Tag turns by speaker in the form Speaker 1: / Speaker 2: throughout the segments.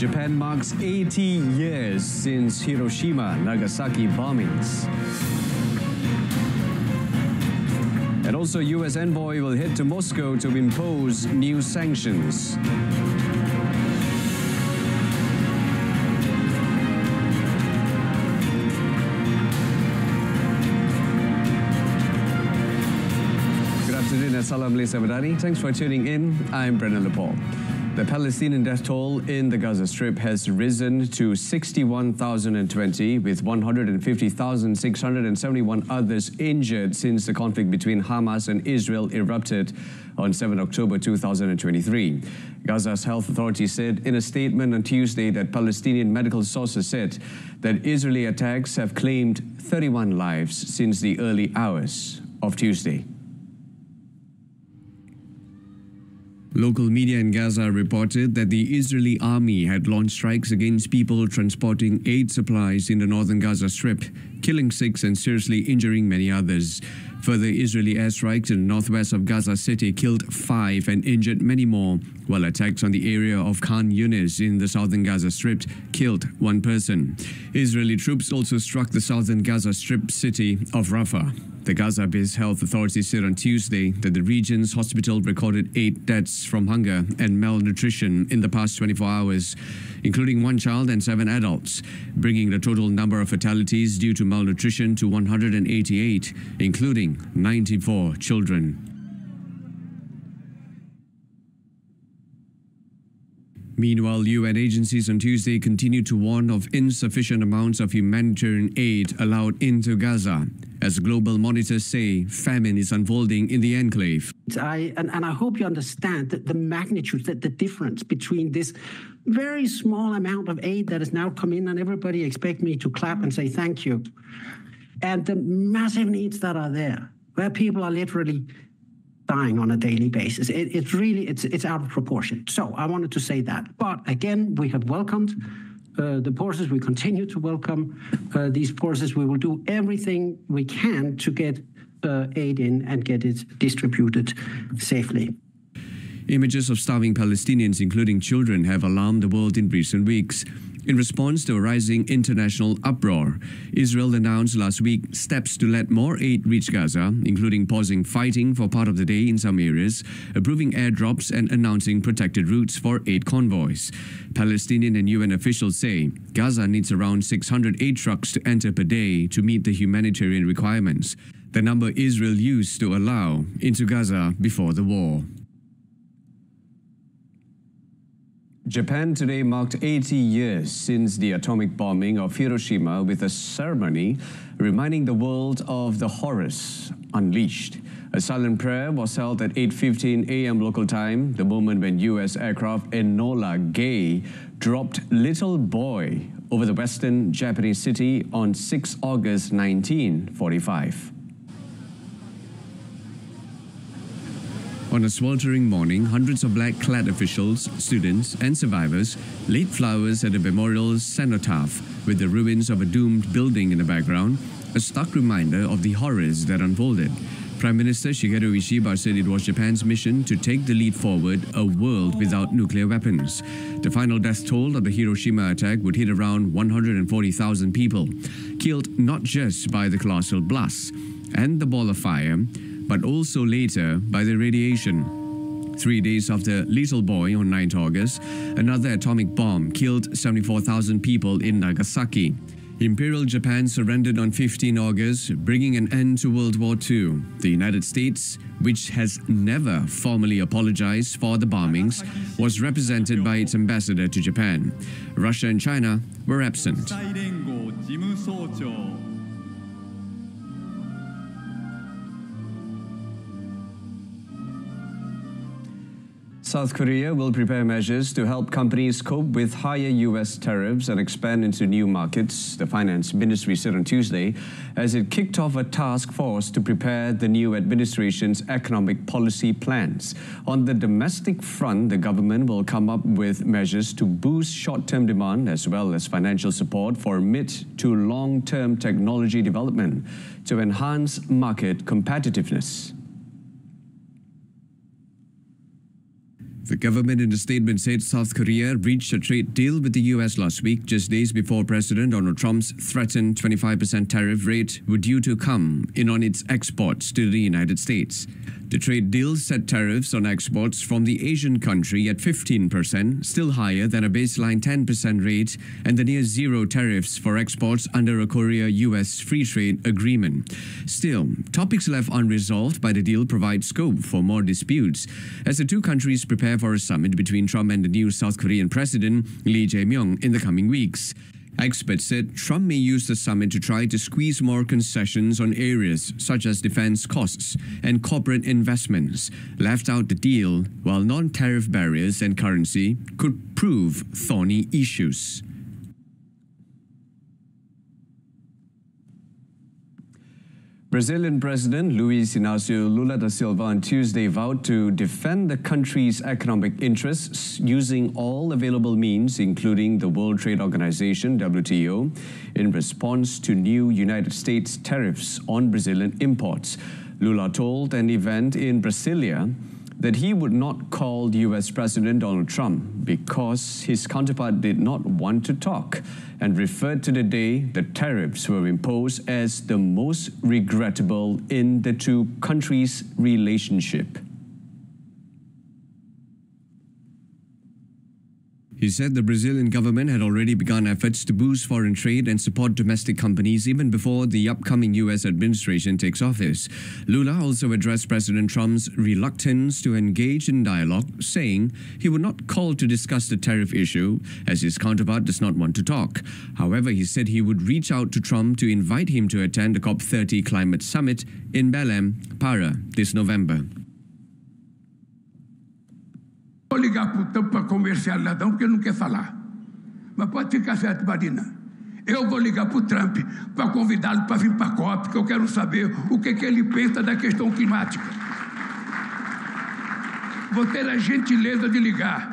Speaker 1: Japan marks 80 years since Hiroshima-Nagasaki bombings. And also, US envoy will head to Moscow to impose new sanctions. Good afternoon, Assalamualaikum Malaysia Madani. Thanks for tuning in. I'm Brendan Lepore. The Palestinian death toll in the Gaza Strip has risen to 61,020, with 150,671 others injured since the conflict between Hamas and Israel erupted on 7 October 2023. Gaza's health authorities said in a statement on Tuesday that Palestinian medical sources said that Israeli attacks have claimed 31 lives since the early hours of Tuesday. Local media in Gaza reported that the Israeli army had launched strikes against people transporting aid supplies in the northern Gaza Strip, killing 6 and seriously injuring many others. Further Israeli airstrikes in the northwest of Gaza City killed 5 and injured many more, while attacks on the area of Khan Yunis in the southern Gaza Strip killed 1 person. Israeli troops also struck the southern Gaza Strip city of Rafah. The Gaza-based health authorities said on Tuesday that the region's hospital recorded 8 deaths from hunger and malnutrition in the past 24 hours, including 1 child and 7 adults, bringing the total number of fatalities due to malnutrition to 188, including 94 children. Meanwhile, UN agencies on Tuesday continued to warn of insufficient amounts of humanitarian aid allowed into Gaza, as global monitors say famine is unfolding in the enclave.
Speaker 2: I hope you understand that the magnitude, that the difference between this very small amount of aid that has now come in, and everybody expect me to clap and say thank you, and the massive needs that are there, where people are literally dying on a daily basis. It's out of proportion. So I wanted to say that. But again, we have welcomed the forces. We continue to welcome these forces. We will do everything we can to get aid in and get it distributed safely.
Speaker 1: Images of starving Palestinians, including children, have alarmed the world in recent weeks. In response to a rising international uproar, Israel announced last week steps to let more aid reach Gaza, including pausing fighting for part of the day in some areas, approving airdrops and announcing protected routes for aid convoys. Palestinian and UN officials say Gaza needs around 600 aid trucks to enter per day to meet the humanitarian requirements, the number Israel used to allow into Gaza before the war. Japan today marked 80 years since the atomic bombing of Hiroshima with a ceremony reminding the world of the horrors unleashed. A silent prayer was held at 8:15 a.m. local time, the moment when U.S. aircraft Enola Gay dropped Little Boy over the western Japanese city on 6 August 1945. On a sweltering morning, hundreds of black-clad officials, students and survivors laid flowers at a memorial cenotaph with the ruins of a doomed building in the background, a stark reminder of the horrors that unfolded. Prime Minister Shigeru Ishiba said it was Japan's mission to take the lead forward a world without nuclear weapons. The final death toll of the Hiroshima attack would hit around 140,000 people, killed not just by the colossal blasts and the ball of fire, but also later by the radiation. 3 days after Little Boy on 9th August, another atomic bomb killed 74,000 people in Nagasaki. Imperial Japan surrendered on 15 August, bringing an end to World War II. The United States, which has never formally apologized for the bombings, was represented by its ambassador to Japan. Russia and China were absent. South Korea will prepare measures to help companies cope with higher U.S. tariffs and expand into new markets, the Finance Ministry said on Tuesday, as it kicked off a task force to prepare the new administration's economic policy plans. On the domestic front, the government will come up with measures to boost short-term demand as well as financial support for mid- to long-term technology development to enhance market competitiveness. The government in a statement said South Korea reached a trade deal with the US last week, just days before President Donald Trump's threatened 25% tariff rate were due to come in on its exports to the United States. The trade deal set tariffs on exports from the Asian country at 15%, still higher than a baseline 10% rate, and the near zero tariffs for exports under a Korea-US free trade agreement. Still, topics left unresolved by the deal provide scope for more disputes, as the two countries prepare for a summit between Trump and the new South Korean President, Lee Jae-myung, in the coming weeks. Experts said Trump may use the summit to try to squeeze more concessions on areas such as defense costs and corporate investments. Left out the deal, while non-tariff barriers and currency could prove thorny issues. Brazilian President Luiz Inácio Lula da Silva on Tuesday vowed to defend the country's economic interests using all available means, including the World Trade Organization, WTO, in response to new United States tariffs on Brazilian imports. Lula told an event in Brasilia that he would not call US President Donald Trump because his counterpart did not want to talk, and referred to the day the tariffs were imposed as the most regrettable in the two countries' relationship. He said the Brazilian government had already begun efforts to boost foreign trade and support domestic companies even before the upcoming US administration takes office. Lula also addressed President Trump's reluctance to engage in dialogue, saying he would not call to discuss the tariff issue as his counterpart does not want to talk. However, he said he would reach out to Trump to invite him to attend the COP30 climate summit in Belém, Pará, this November.
Speaker 3: Vou ligar para o comercializadão porque ele não quer falar. Mas pode ficar certo, Marina. Eu vou ligar para o Trump para convidá-lo para vir para a COP, porque eu quero saber o que ele pensa da questão climática. Vou ter a gentileza de ligar.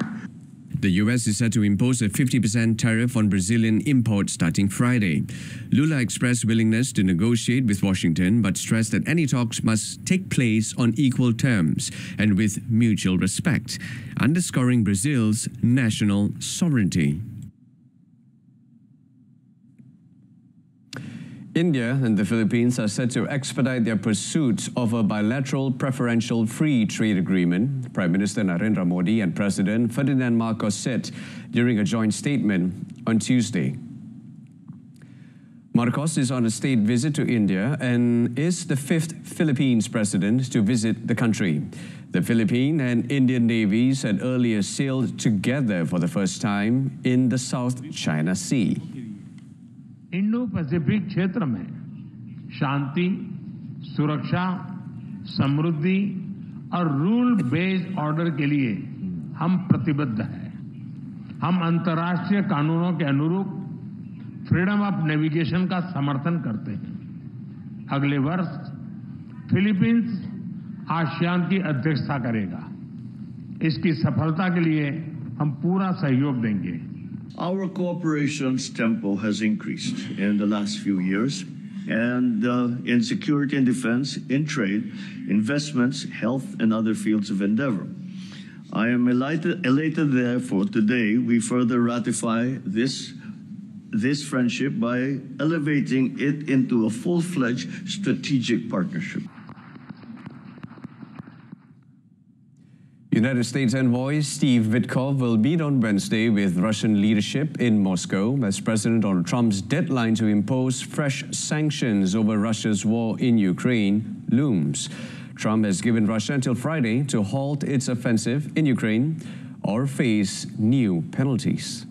Speaker 1: The US is set to impose a 50% tariff on Brazilian imports starting Friday. Lula expressed willingness to negotiate with Washington, but stressed that any talks must take place on equal terms and with mutual respect, underscoring Brazil's national sovereignty. India and the Philippines are set to expedite their pursuit of a bilateral preferential free trade agreement, Prime Minister Narendra Modi and President Ferdinand Marcos said during a joint statement on Tuesday. Marcos is on a state visit to India and is the fifth Philippines president to visit the country. The Philippine and Indian navies had earlier sailed together for the first time in the South China Sea.
Speaker 4: Indo Pacific क्षेत्र में शांति, सुरक्षा, समृद्धि और rule based order के लिए हम प्रतिबद्ध हैं। हम अंतर्राष्ट्रीय कानूनों के अनुरूप फ्रीडम ऑफ नेविगेशन का समर्थन करते हैं। अगले वर्ष फिलीपींस आसियान की अध्यक्षता करेगा। इसकी सफलता के लिए हम पूरा सहयोग देंगे।
Speaker 5: Our cooperation's tempo has increased in the last few years, and in security and defense, in trade, investments, health, and other fields of endeavor. I am elated therefore, today we further ratify this friendship by elevating it into a full-fledged strategic partnership.
Speaker 1: United States envoy Steve Witkoff will meet on Wednesday with Russian leadership in Moscow as President Donald Trump's deadline to impose fresh sanctions over Russia's war in Ukraine looms. Trump has given Russia until Friday to halt its offensive in Ukraine or face new penalties.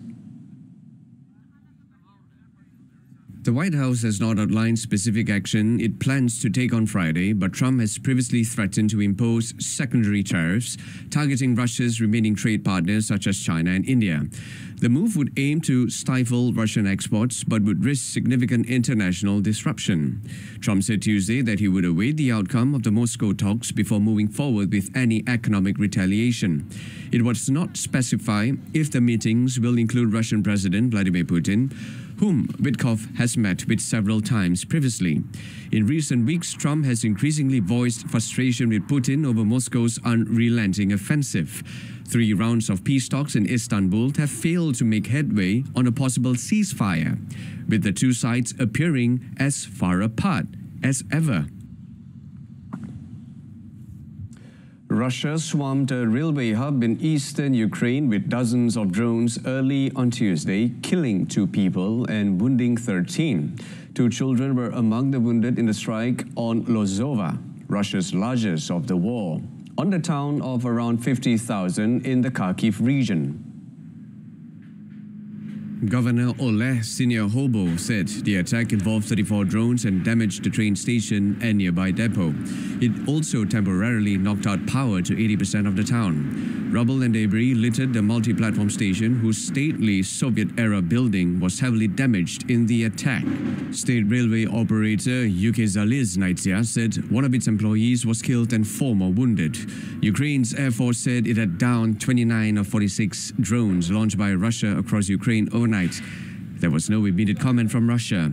Speaker 1: The White House has not outlined specific action it plans to take on Friday, but Trump has previously threatened to impose secondary tariffs targeting Russia's remaining trade partners such as China and India. The move would aim to stifle Russian exports but would risk significant international disruption. Trump said Tuesday that he would await the outcome of the Moscow talks before moving forward with any economic retaliation. It was not specified if the meetings will include Russian President Vladimir Putin, whom Witkoff has met with several times previously. In recent weeks, Trump has increasingly voiced frustration with Putin over Moscow's unrelenting offensive. 3 rounds of peace talks in Istanbul have failed to make headway on a possible ceasefire, with the two sides appearing as far apart as ever. Russia swarmed a railway hub in eastern Ukraine with dozens of drones early on Tuesday, killing 2 people and wounding 13. 2 children were among the wounded in the strike on Lozova, Russia's largest of the war, on the town of around 50,000 in the Kharkiv region. Governor Oleg Sinihobo said the attack involved 34 drones and damaged the train station and nearby depot. It also temporarily knocked out power to 80% of the town. Rubble and debris littered the multi-platform station, whose stately Soviet-era building was heavily damaged in the attack. State railway operator Ukazaliznitsia said one of its employees was killed and 4 more wounded. Ukraine's Air Force said it had downed 29 of 46 drones launched by Russia across Ukraine overnight. There was no immediate comment from Russia.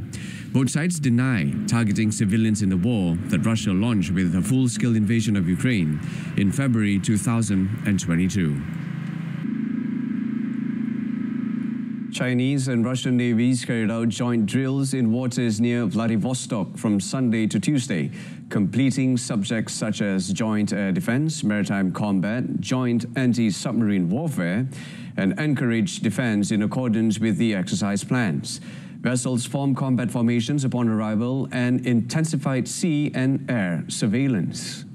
Speaker 1: Both sides deny targeting civilians in the war that Russia launched with a full-scale invasion of Ukraine in February 2022. Chinese and Russian navies carried out joint drills in waters near Vladivostok from Sunday to Tuesday, completing subjects such as joint air defense, maritime combat, joint anti-submarine warfare, and anchorage defense in accordance with the exercise plans. Vessels formed combat formations upon arrival and intensified sea and air surveillance.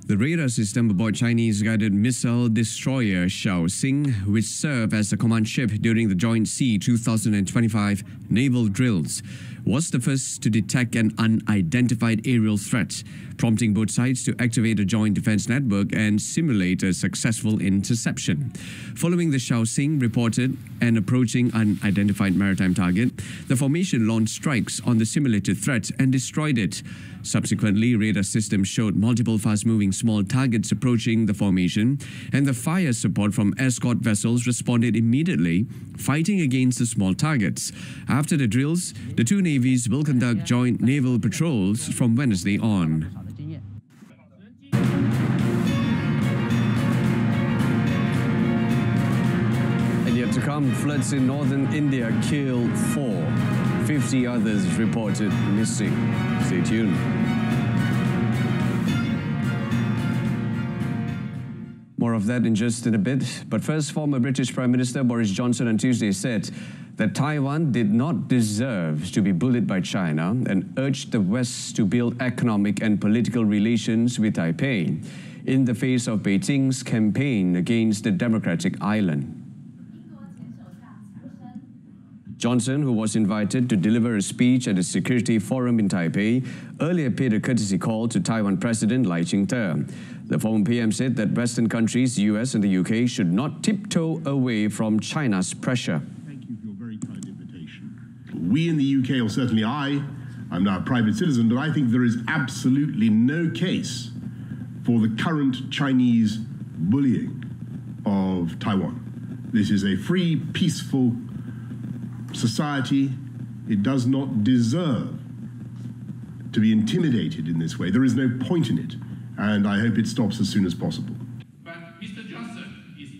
Speaker 1: The radar system aboard Chinese guided missile destroyer Shaoxing, which served as the command ship during the Joint Sea 2025 naval drills, was the first to detect an unidentified aerial threat, prompting both sides to activate a joint defense network and simulate a successful interception. Following the Shaoxing reported an approaching unidentified maritime target, the formation launched strikes on the simulated threat and destroyed it. Subsequently, radar systems showed multiple fast-moving small targets approaching the formation, and the fire support from escort vessels responded immediately, fighting against the small targets. After the drills, the two navies will conduct joint naval patrols from Wednesday on. And yet to come, floods in northern India killed 4. 50 others reported missing. Stay tuned. More of that in just a bit. But first, former British Prime Minister Boris Johnson on Tuesday said that Taiwan did not deserve to be bullied by China and urged the West to build economic and political relations with Taipei in the face of Beijing's campaign against the democratic island. Johnson, who was invited to deliver a speech at a security forum in Taipei, earlier paid a courtesy call to Taiwan President Lai Ching-te. The former PM said that Western countries, the US and the UK, should not tiptoe away from China's pressure.
Speaker 6: Thank you for your very kind invitation. We in the UK, or certainly I'm now a private citizen, but I think there is absolutely no case for the current Chinese bullying of Taiwan. This is a free, peaceful society. It does not deserve to be intimidated in this way. There is no point in it, and I hope it stops as soon as possible.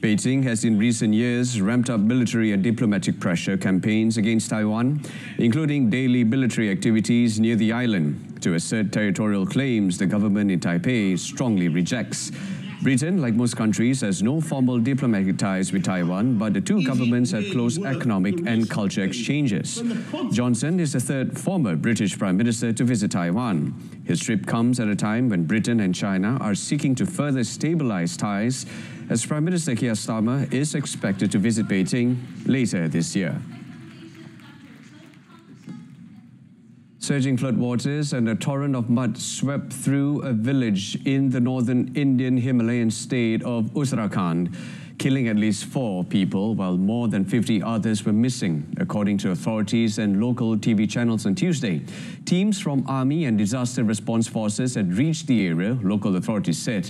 Speaker 1: Beijing has in recent years ramped up military and diplomatic pressure campaigns against Taiwan, including daily military activities near the island. To assert territorial claims, the government in Taipei strongly rejects. Britain, like most countries, has no formal diplomatic ties with Taiwan, but the two governments have close economic and culture exchanges. Johnson is the 3rd former British Prime Minister to visit Taiwan. His trip comes at a time when Britain and China are seeking to further stabilize ties, as Prime Minister Keir Starmer is expected to visit Beijing later this year. Surging floodwaters and a torrent of mud swept through a village in the northern Indian Himalayan state of Uttarakhand, killing at least 4 people, while more than 50 others were missing, according to authorities and local TV channels on Tuesday. Teams from Army and Disaster Response Forces had reached the area, local authorities said,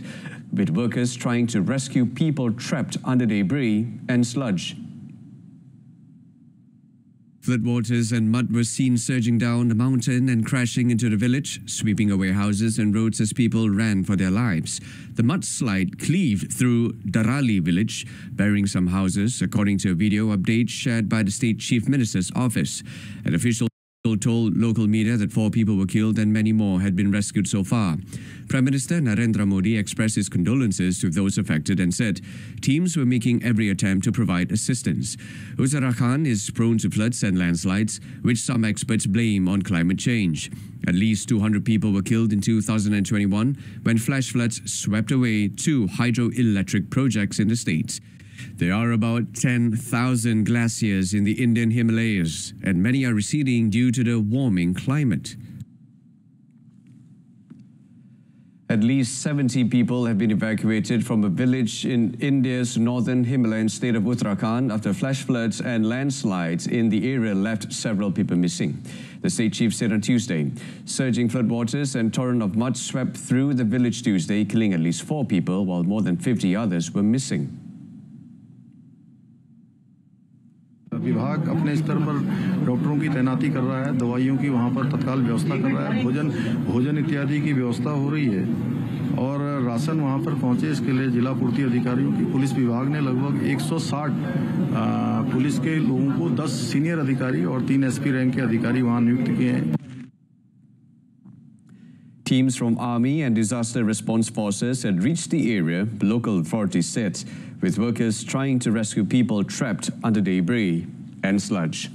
Speaker 1: with workers trying to rescue people trapped under debris and sludge. Floodwaters and mud were seen surging down the mountain and crashing into the village, sweeping away houses and roads as people ran for their lives. The mudslide cleaved through Darali village, burying some houses, according to a video update shared by the state chief minister's office. An official told local media that 4 people were killed and many more had been rescued so far. Prime Minister Narendra Modi expressed his condolences to those affected and said teams were making every attempt to provide assistance. Uttarakhand is prone to floods and landslides, which some experts blame on climate change. At least 200 people were killed in 2021 when flash floods swept away 2 hydroelectric projects in the state. There are about 10,000 glaciers in the Indian Himalayas, and many are receding due to the warming climate. At least 70 people have been evacuated from a village in India's northern Himalayan state of Uttarakhand after flash floods and landslides in the area left several people missing. The state chief said on Tuesday, surging floodwaters and torrent of mud swept through the village Tuesday, killing at least 4 people, while more than 50 others were missing.
Speaker 7: विभाग अपने स्तर पर डॉक्टरों की तैनाती कर रहा है, दवाइयों की वहां पर तत्काल व्यवस्था कर रहा है, भोजन इत्यादि की व्यवस्था हो रही है और राशन वहां पर पहुंचे इसके लिए जिला पूर्ति अधिकारियों की पुलिस विभाग ने लगभग 160 पुलिस के लोगों को 10 सीनियर अधिकारी और 3 एसपी रैंक के अधिकारी वहां नियुक्त किए हैं.
Speaker 1: Teams from Army and Disaster Response Forces had reached the area, local authorities said, with workers trying to rescue people trapped under debris and sludge.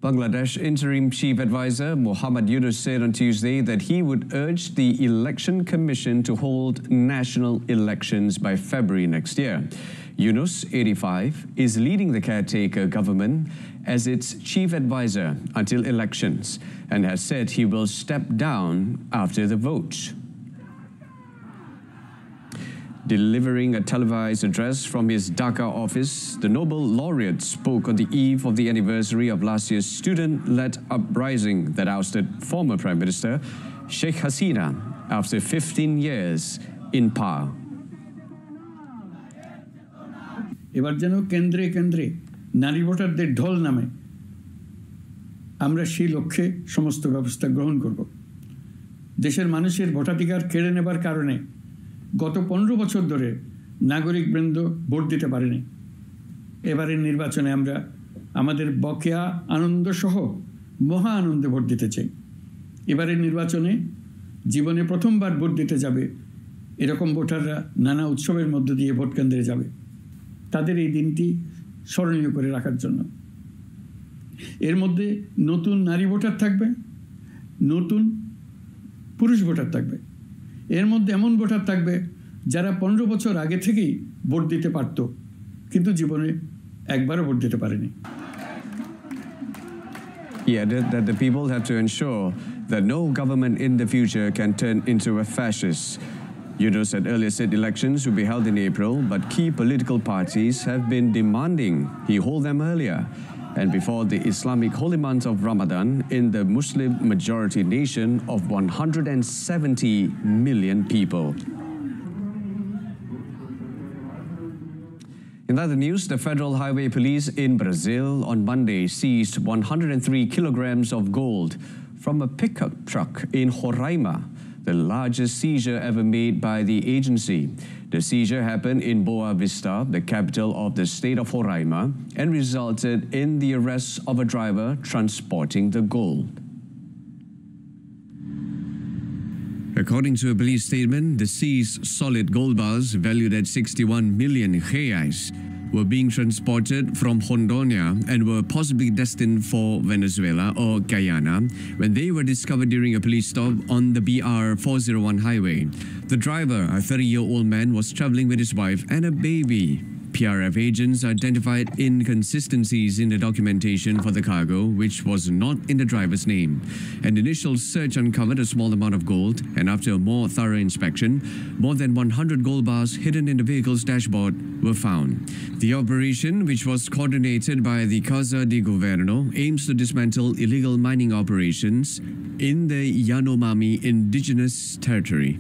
Speaker 1: Bangladesh Interim Chief Advisor Muhammad Yunus said on Tuesday that he would urge the Election Commission to hold national elections by February next year. Yunus, 85, is leading the caretaker government as its chief advisor until elections and has said he will step down after the vote. Delivering a televised address from his Dhaka office, the Nobel laureate spoke on the eve of the anniversary of last year's student-led uprising that ousted former Prime Minister Sheikh Hasina after 15 years in power.
Speaker 8: এবার যেন কেন্দ্রে কেন্দ্রে নারী ভোটারদের ঢল নামে আমরা সেই লক্ষ্যে সমস্ত ব্যবস্থা গ্রহণ করব। দেশের মানুষের ভোটাধিকার কেড়ে নেবার কারণে গত 15 বছর ধরে নাগরিকবৃন্দ ভোট দিতে পারেনি। এবারের নির্বাচনে আমরা আমাদের বকেয়া আনন্দ সহ মহা আনন্দে ভোট দিতে চাই। এবারের নির্বাচনে জীবনে প্রথমবার ভোট দিতে যাবে এরকম ভোটাররা নানা উৎসবের মধ্য দিয়ে ভোট কেন্দ্রে যাবে। তাদের এই দিনটি স্মরণীয় করে রাখার জন্য এর মধ্যে নতুন নারী ভোটার থাকবে, নতুন পুরুষ ভোটার থাকবে, এর মধ্যে এমন ভোটার থাকবে যারা 15 বছর আগে থেকেই ভোট দিতে পারত কিন্তু জীবনে একবারও ভোট দিতে পারেনি।
Speaker 1: He added that the people have to ensure that no government in the future can turn into a fascist. Yunus had earlier said elections would be held in April, but key political parties have been demanding he hold them earlier and before the Islamic holy month of Ramadan in the Muslim majority nation of 170 million people. In other news, the Federal Highway Police in Brazil on Monday seized 103 kilograms of gold from a pickup truck in Roraima, the largest seizure ever made by the agency. The seizure happened in Boa Vista, the capital of the state of Roraima, and resulted in the arrest of a driver transporting the gold. According to a police statement, the seized solid gold bars valued at 61 million reais were being transported from Rondônia and were possibly destined for Venezuela or Guyana when they were discovered during a police stop on the BR-401 highway. The driver, a 30-year-old man, was traveling with his wife and a baby. PRF agents identified inconsistencies in the documentation for the cargo, which was not in the driver's name. An initial search uncovered a small amount of gold, and after a more thorough inspection, more than 100 gold bars hidden in the vehicle's dashboard were found. The operation, which was coordinated by the Casa de Governo, aims to dismantle illegal mining operations in the Yanomami indigenous territory.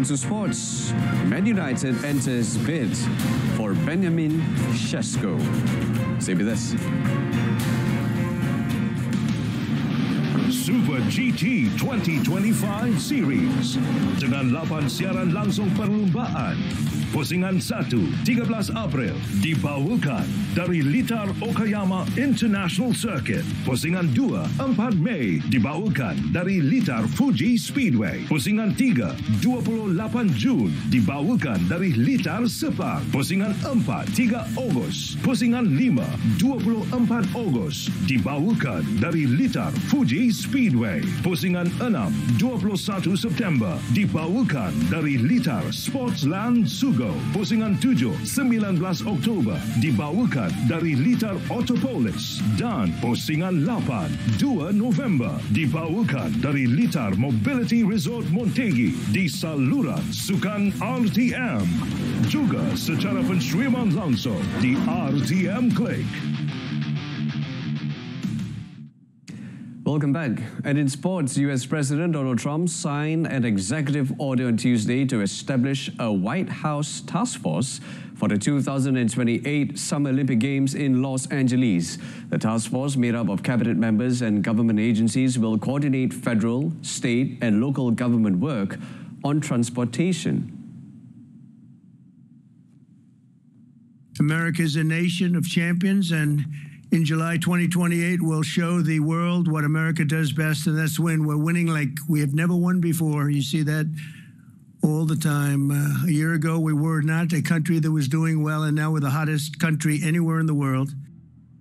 Speaker 1: on to sports. Man United enters bid for Benjamin Sesko. Stay with us.
Speaker 9: Super GT 2025 Series dengan 8 siaran langsung perlumbaan. Pusingan 1, 13 April dibawakan dari Litar Okayama International Circuit. Pusingan 2, 4 Mei dibawakan dari Litar Fuji Speedway. Pusingan 3, 28 Jun dibawakan dari Litar Sepang. Pusingan 4, 3 Ogos. Pusingan 5, 24 Ogos dibawakan dari Litar Fuji Speedway. Pusingan 6, 21 September dibawakan dari Litar Sportsland Sugo. Pusingan 7, 19 Oktober dibawakan dari Litar Autopolis. Dan pusingan 8, 2 November dibawakan dari Litar Mobility Resort Montegi di saluran Sukan RTM. Juga secara penstreaman langsung di RTM Click.
Speaker 1: Welcome back. And in sports, US President Donald Trump signed an executive order on Tuesday to establish a White House task force for the 2028 Summer Olympic Games in Los Angeles. The task force, made up of cabinet members and government agencies, will coordinate federal, state, and local government work on transportation.
Speaker 10: America is a nation of champions, and in July 2028, we'll show the world what America does best, and that's win. We're winning like we have never won before. You see that all the time. A year ago, we were not a country that was doing well, and now we're the hottest country anywhere in the world.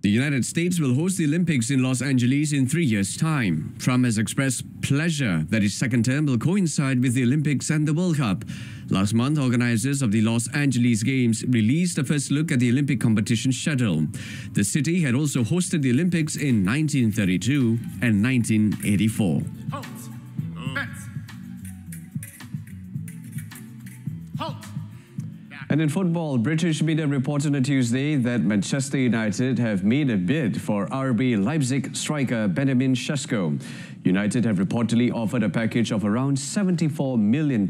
Speaker 1: The United States will host the Olympics in Los Angeles in 3 years' time. Trump has expressed pleasure that his second term will coincide with the Olympics and the World Cup. Last month, organizers of the Los Angeles Games released a first look at the Olympic competition schedule. The city had also hosted the Olympics in 1932 and 1984.
Speaker 11: Halt! Halt!
Speaker 1: And in football, British media reported on Tuesday that Manchester United have made a bid for RB Leipzig striker Benjamin Sesko. United have reportedly offered a package of around £74 million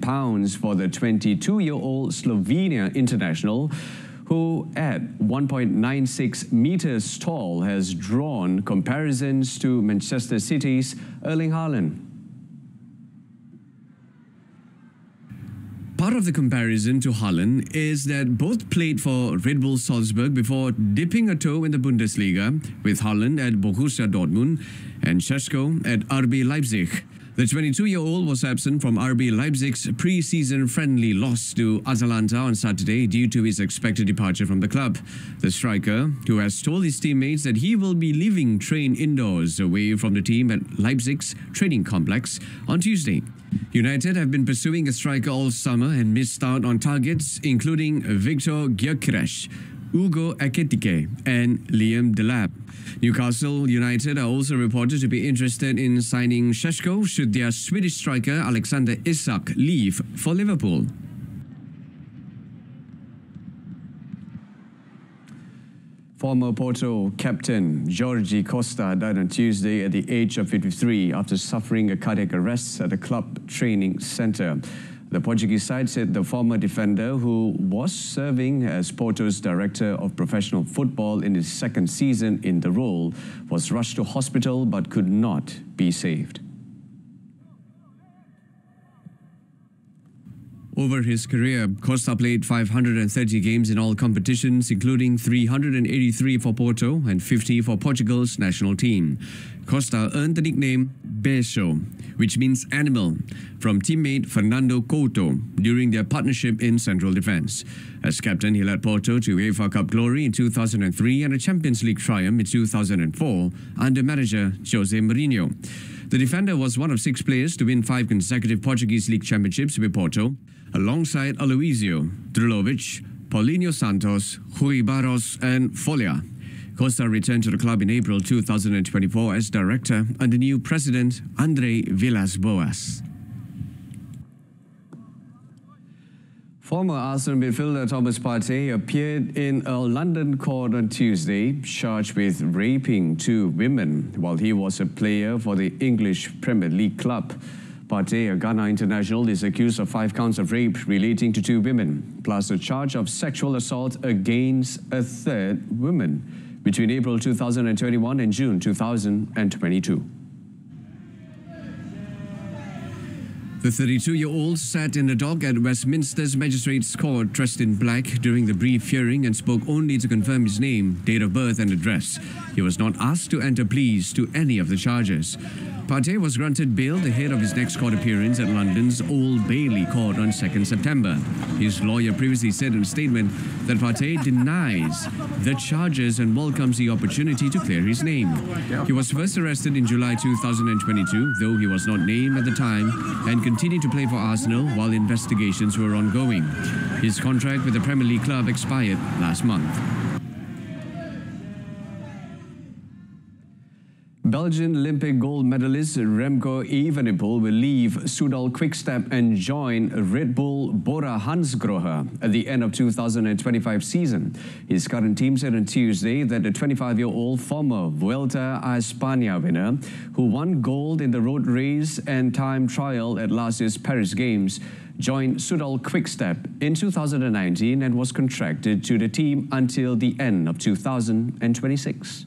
Speaker 1: for the 22-year-old Slovenia international, who at 1.96 meters tall has drawn comparisons to Manchester City's Erling Haaland. Part of the comparison to Haaland is that both played for Red Bull Salzburg before dipping a toe in the Bundesliga, with Haaland at Borussia Dortmund and Sesko at RB Leipzig. The 22-year-old was absent from RB Leipzig's pre-season friendly loss to Atalanta on Saturday due to his expected departure from the club. The striker, who has told his teammates that he will be leaving train indoors away from the team at Leipzig's training complex on Tuesday. United have been pursuing a striker all summer and missed out on targets including Victor Gyökeres, Ugo Ekitike and Liam Delap. Newcastle United are also reported to be interested in signing Sesko should their Swedish striker Alexander Isak leave for Liverpool. Former Porto captain Jorge Costa died on Tuesday at the age of 53 after suffering a cardiac arrest at a club training centre. The Portuguese side said the former defender, who was serving as Porto's director of professional football in his second season in the role, was rushed to hospital but could not be saved. Over his career, Costa played 530 games in all competitions, including 383 for Porto and 50 for Portugal's national team. Costa earned the nickname Beso, which means animal, from teammate Fernando Couto during their partnership in central defence. As captain, he led Porto to UEFA Cup glory in 2003 and a Champions League triumph in 2004 under manager Jose Mourinho. The defender was one of 6 players to win 5 consecutive Portuguese League championships with Porto, alongside Aloisio, Drulovic, Paulinho Santos, Rui Barros and Folha. Costa returned to the club in April 2024 as director under new president Andre Villas-Boas. Former Arsenal midfielder Thomas Partey appeared in a London court on Tuesday, charged with raping 2 women while he was a player for the English Premier League club. Pate, a Ghana international, is accused of 5 counts of rape relating to 2 women, plus a charge of sexual assault against a third woman between April 2021 and June 2022. The 32-year-old sat in the dock at Westminster's Magistrates Court dressed in black during the brief hearing and spoke only to confirm his name, date of birth and address. He was not asked to enter pleas to any of the charges. Pate was granted bail ahead of his next court appearance at London's Old Bailey Court on 2nd September. His lawyer previously said in a statement that Pate denies the charges and welcomes the opportunity to clear his name. He was first arrested in July 2022, though he was not named at the time, and continued to play for Arsenal while investigations were ongoing. His contract with the Premier League club expired last month. Belgian Olympic gold medalist Remco Evenepoel will leave Soudal Quickstep and join Red Bull Bora Hansgrohe at the end of 2025 season. His current team said on Tuesday that the 25-year-old former Vuelta a España winner, who won gold in the road race and time trial at last year's Paris Games, joined Soudal Quickstep in 2019 and was contracted to the team until the end of 2026.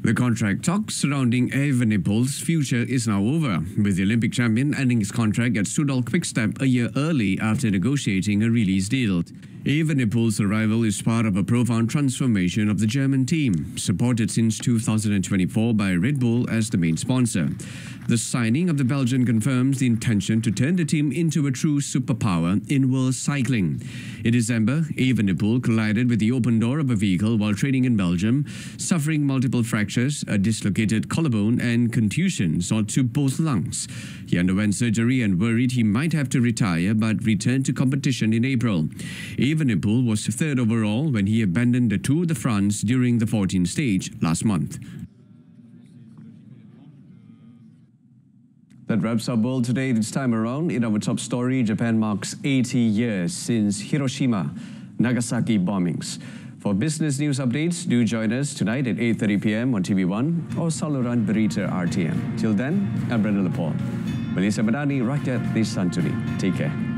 Speaker 1: The contract talks surrounding Evenepoel's future is now over, with the Olympic champion ending his contract at Soudal Quickstep a year early after negotiating a release deal. Evenepoel's arrival is part of a profound transformation of the German team, supported since 2024 by Red Bull as the main sponsor. The signing of the Belgian confirms the intention to turn the team into a true superpower in world cycling. In December, Evenepoel collided with the open door of a vehicle while training in Belgium, suffering multiple fractures, a dislocated collarbone and contusions to both lungs. He underwent surgery and worried he might have to retire but returned to competition in April. Evenepoel was 3rd overall when he abandoned the Tour de France during the 14th stage last month. That wraps up World Today this time around. In our top story, Japan marks 80 years since Hiroshima, Nagasaki bombings. For business news updates, do join us tonight at 8:30 p.m. on TV1 or saluran Berita RTM. Till then, I'm Brendan Lepore. Malaysia Madani, Rakyat, Disantuni. Take care.